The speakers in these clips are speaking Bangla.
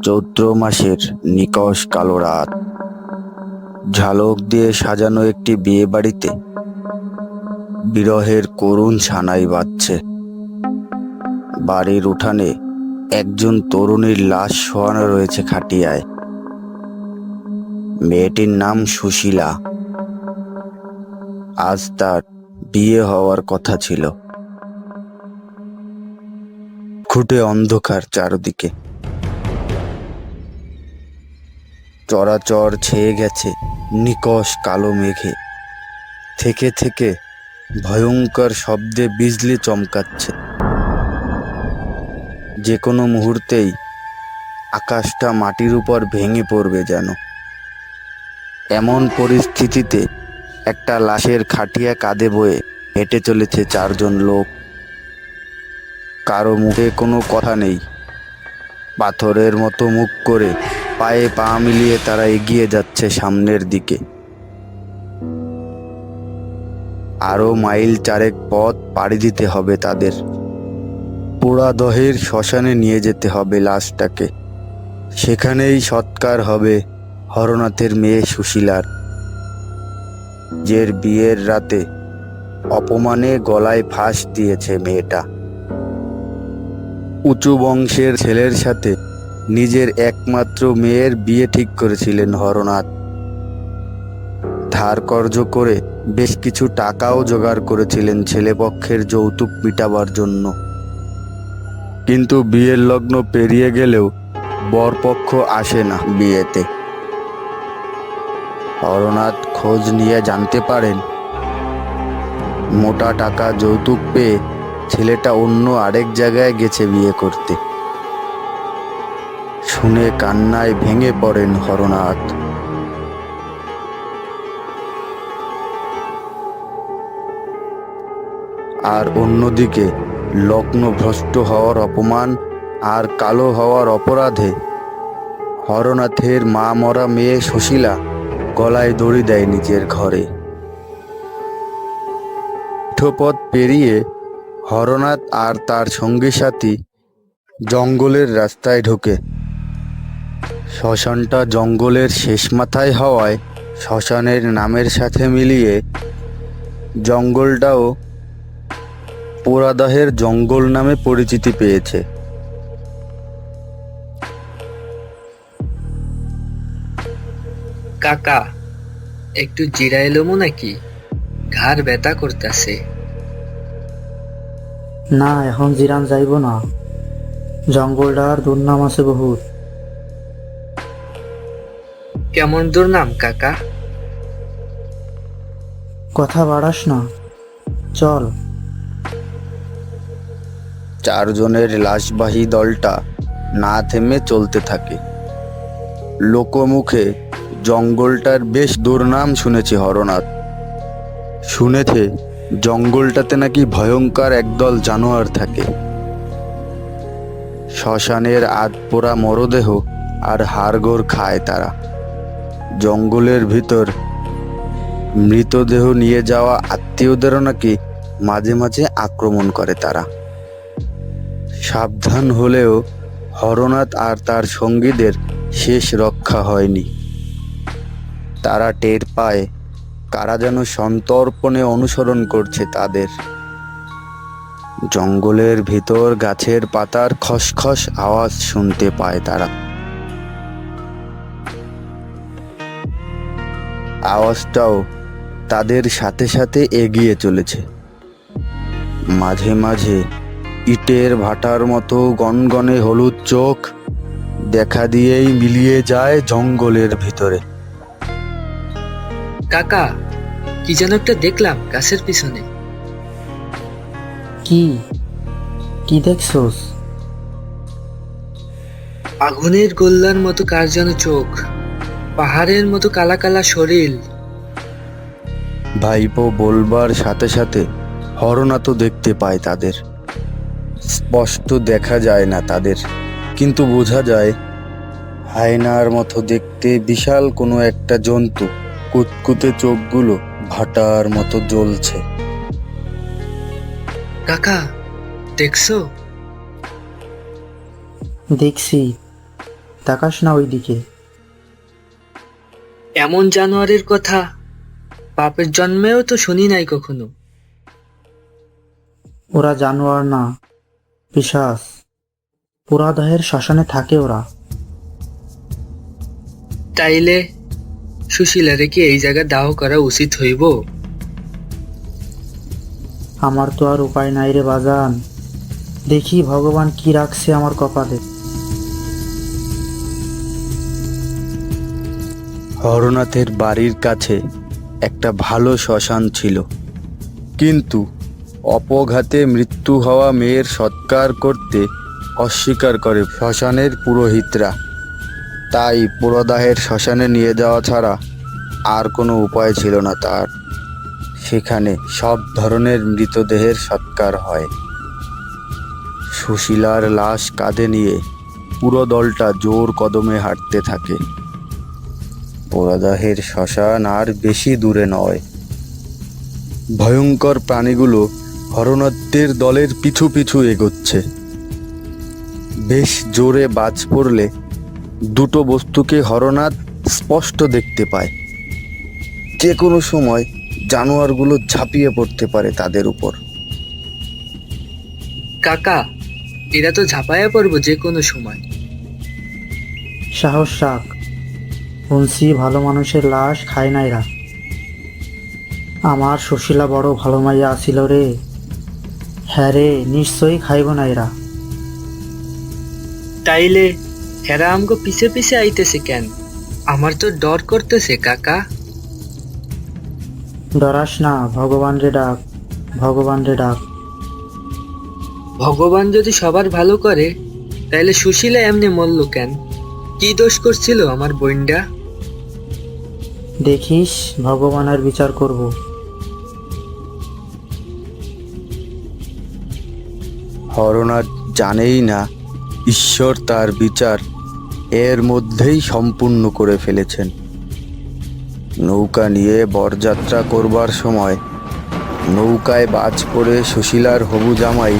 চৈত্র মাসের নিকষ কালো রাত, ঝালক দিয়ে সাজানো একটি বিয়ে বাড়িতে বিরহের করুণ সানাই বাজছে। বাড়ির উঠানে একজন তরুণীর লাশ শোয়ানো রয়েছে খাটিয়ায়। মেয়েটির নাম সুশীলা। আজ তার বিয়ে হওয়ার কথা ছিল। ঘুটে অন্ধকার চারদিকে, চরাচর ছেয়ে গেছে নিকষ কালো মেঘে। থেকে থেকে ভয়ঙ্কর শব্দে বিজলি চমকাচ্ছে। যে কোনো মুহূর্তেই আকাশটা মাটির উপর ভেঙে পড়বে যেন। এমন পরিস্থিতিতে একটা লাশের খাটিয়া কাঁধে বয়ে হেঁটে চলেছে চারজন লোক। কারো মুখে কোনো কথা নেই। পাথরের মতো মুখ করে পায়ে পা মিলিয়ে তারা এগিয়ে যাচ্ছে সামনের দিকে। আরো মাইল চারেক পথ পাড়ি দিতে হবে তাদের। পোড়াদহের শ্মশানে নিয়ে যেতে হবে লাশটাকে। সেখানেই সৎকার হবে হরনাথের মেয়ে সুশীলার, যে বিয়ের রাতে অপমানে গলায় ফাঁস দিয়েছে মেয়েটা। উঁচু বংশের ছেলের সাথে নিজের একমাত্র মেয়ের বিয়ে ঠিক করেছিলেন হরনাথ। ধার কর্জ করে বেশ কিছু টাকাও জোগাড় করেছিলেন ছেলেপক্ষের যৌতুক মিটাবার জন্য। কিন্তু বিয়ের লগ্ন পেরিয়ে গেলেও বরপক্ষ আসে না বিয়েতে। হরনাথ খোঁজ নিয়ে জানতে পারেন মোটা টাকা যৌতুক পেয়ে ছেলেটা অন্য আরেক জায়গায় গেছে বিয়ে করতে। শুনে কান্নায় ভেঙে পড়েন হরনাথ। আর অন্যদিকে লগ্ন ভ্রষ্ট হওয়ার অপমান আর কালো হওয়ার অপরাধে হরনাথের মা মরা মেয়ে সুশীলা গলায় দড়ি দেয় নিজের ঘরে। পথ পেরিয়ে হরনাথ আর তার সঙ্গী সাথী জঙ্গলের রাস্তায় ঢোকে। শ্মশানটা জঙ্গলের শেষ মাথায় হওয়ায় শ্মশানের নামের সাথে মিলিয়ে জঙ্গলটাও পোড়াদহের জঙ্গল নামে পরিচিতি পেয়েছে। কাকা, একটু জিরাইলমু নাকি? ঘাড় ব্যথা করতেছে। না, এখন জিরান যাইব না। জঙ্গলটার দুর্নাম আছে বহুত। কেমন দুর্নাম কাকা? কথা বাড়াস না, চল। চারজনের লাশবাহী দলটা না থেমে চলতে থাকে। লোকমুখে জঙ্গলটার বেশ দুর্নাম শুনেছে হরনাথ। শুনেছে জঙ্গলটাতে নাকি ভয়ঙ্কর একদল জানোয়ার থাকে। শ্মশানের আধপোড়া মরদেহ আর হাড়গোড় খায় তারা। জঙ্গলের ভিতর মৃতদেহ নিয়ে যাওয়া আত্মীয়দেরও নাকি মাঝে মাঝে আক্রমণ করে তারা। সাবধান হলেও হরনাথ আর তার সঙ্গীদের শেষ রক্ষা হয়নি। তারা টের পায় কারা যেন সন্তর্পণে অনুসরণ করছে তাদের। জঙ্গলের ভিতর গাছের পাতার খসখস আওয়াজ শুনতে পায় তারা। আওয়াজটাও তাদের সাথে সাথে এগিয়ে চলেছে। মাঝে মাঝে ইটের ভাটার মতো গনগনে হলুদ চোখ দেখা দিয়েই মিলিয়ে যায় জঙ্গলের ভিতরে। কাকা, কি যেন একটা দেখলাম গাছের পিছনে। কি কি দেখছোস? আগুনের গোল্লার মতো কার যেন চোখ, পাহাড়ের মতো কালা কালা শরীর। ভাইপো বলবার সাথে সাথে হরনাথও দেখতে পায় তাদের। স্পষ্ট দেখা যায় না তাদের, কিন্তু বোঝা যায় হায়নার মতো দেখতে বিশাল কোনো একটা জন্তু। কুতকুতে চোখগুলো ভাটার মতো জ্বলছে। কাকা, দেখছো? দেখছি, তাকাস না ওইদিকে। এমন জানোয়ারের কথা বাপের জন্মেও তো শুনি নাই কখনো। ওরা জানোয়ার না, পিশাচ। পুরাদহের শ্মশানে থাকে ওরা। তাইলে সুশীলারে কি এই জায়গা দাহ করা উচিত হইব? আমার তো আর উপায় নাই রে বাজান। দেখি ভগবান কি রাখছে আমার কপালে। হরনাথের বাড়ির কাছে একটা ভালো শ্মশান ছিল, কিন্তু অপঘাতে মৃত্যু হওয়া মেয়ের সৎকার করতে অস্বীকার করে শ্মশানের পুরোহিতরা। তাই পুরোদাহের শ্মশানে নিয়ে যাওয়া ছাড়া আর কোনো উপায় ছিল না তার। সেখানে সব ধরনের মৃতদেহের সৎকার হয়। সুশীলার লাশ কাঁধে নিয়ে পুরো দলটা জোর কদমে হাঁটতে থাকে। পুরোদাহের শ্মশান আর বেশি দূরে নয়। ভয়ঙ্কর প্রাণীগুলো হরনাথদের দলের পিছু পিছু এগোচ্ছে। বেশ জোরে বাজ পড়লে দুটো বস্তুকে হরনাথ স্পষ্ট দেখতে পায়। যে কোনো সময় জানোয়ারগুলো ঝাঁপিয়ে পড়তে পারে তাদের উপর। কাকা, এরা তো ঝাঁপায়া পড়বো যে কোনো সময়। সাহস রাখ, শুনছি ভালো মানুষের লাশ খায় না এরা। আমার সুশীলা বড় ভালো মাইয়া আসিল রে। হ্যাঁ রে, নিশ্চয়ই খাইব না এরা। তাইলে হেরা আমগো পিছে পিছে আইতেছে কেন? আমার তো ডর করতেছে কাকা। ডরাস না, ভগবান রে ডাক, ভগবান রে ডাক। ভগবান যদি সবার ভালো করে, তাইলে সুশীলা এমনি মরল কেন? কি দোষ করছিল আমার বোনটা? দেখিস, ভগবান আর বিচার করব। হরনাথ জানেই না ঈশ্বর তার বিচার এর মধ্যেই সম্পূর্ণ করে ফেলেছেন। নৌকা নিয়ে বরযাত্রা করবার সময় নৌকায় বাজ পড়ে সুশীলার হবু জামাই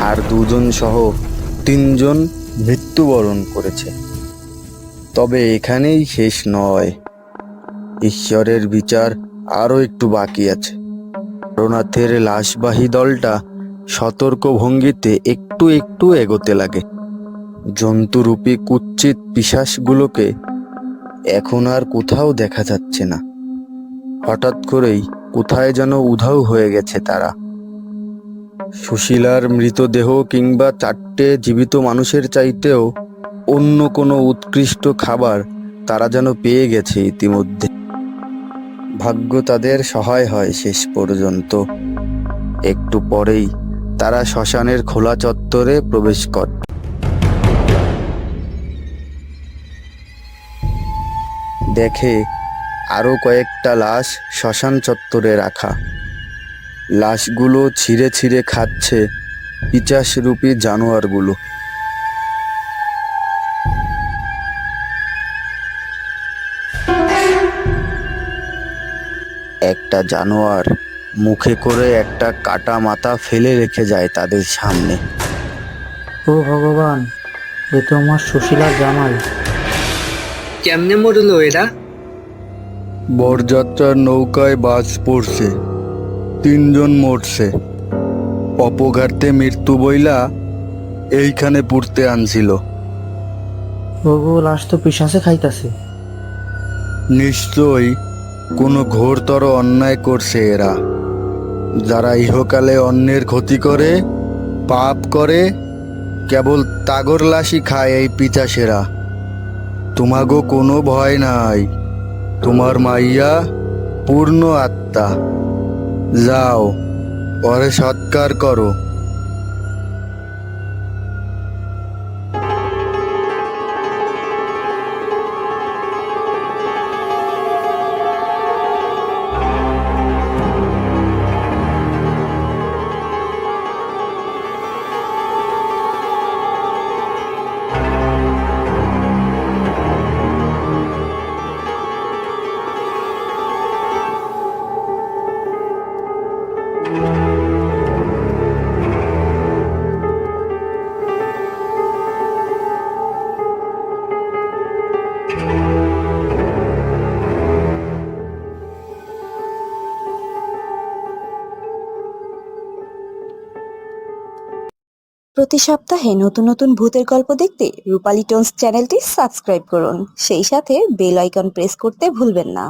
আর দুজন সহ 3 জন মৃত্যুবরণ করেছে। তবে এখানেই শেষ নয়, ঈশ্বরের বিচার আরও একটু বাকি আছে। হরনাথের লাশবাহী দলটা সতর্ক ভঙ্গিতে একটু একটু এগোতে লাগে। জন্তুরূপী কুৎসিত পিশাচগুলোকে এখন আর কোথাও দেখা যাচ্ছে না। হঠাৎ করেই কোথায় যেন উধাও হয়ে গেছে তারা। সুশীলার মৃতদেহ কিংবা 4টে জীবিত মানুষের চাইতেও অন্য কোনো উৎকৃষ্ট খাবার তারা যেন পেয়ে গেছে ইতিমধ্যে। ভাগ্য তাদের সহায় হয় শেষ পর্যন্ত। একটু পরেই তারা শ্মশানের খোলা চত্বরে প্রবেশ করে। দেখে আরো কয়েকটা লাশ শ্মশান চত্বরে রাখা। লাশগুলো ছিঁড়ে ছিঁড়ে খাচ্ছে পিশাচরূপী জানোয়ারগুলো। একটা জানোয়ার মুখে করে একটা কাটা মাথা ফেলে রেখে যায় তাদের সামনে। ও ভগবান, এ তো আমার সুশীলার জামাই। কেমনে মরলো এরা? বরযাত্রার নৌকায় বাজ পড়ছে, 3 জন মরছে। অপঘাতে মৃত্যু বইলা এইখানে পুড়তে আনছিল। ওগো, লাশ তো পিশাচে খাইতাছে। নিশ্চয়ই কোনো ঘোরতর অন্যায় করছে এরা। যারা ইহকালে অন্যের ক্ষতি করে, পাপ করে, কেবল তাগর লাশই খায় এই পিশাচেরা। তোমাগো কোনো ভয় নাই, তোমার মাইয়া পূর্ণ আত্মা। যাও, পরে সৎকার করো। প্রতি সপ্তাহে নতুন নতুন ভূতের গল্প দেখতে রূপালী টোনস চ্যানেলটি সাবস্ক্রাইব করুন, সেই সাথে বেল আইকন প্রেস করতে ভুলবেন না।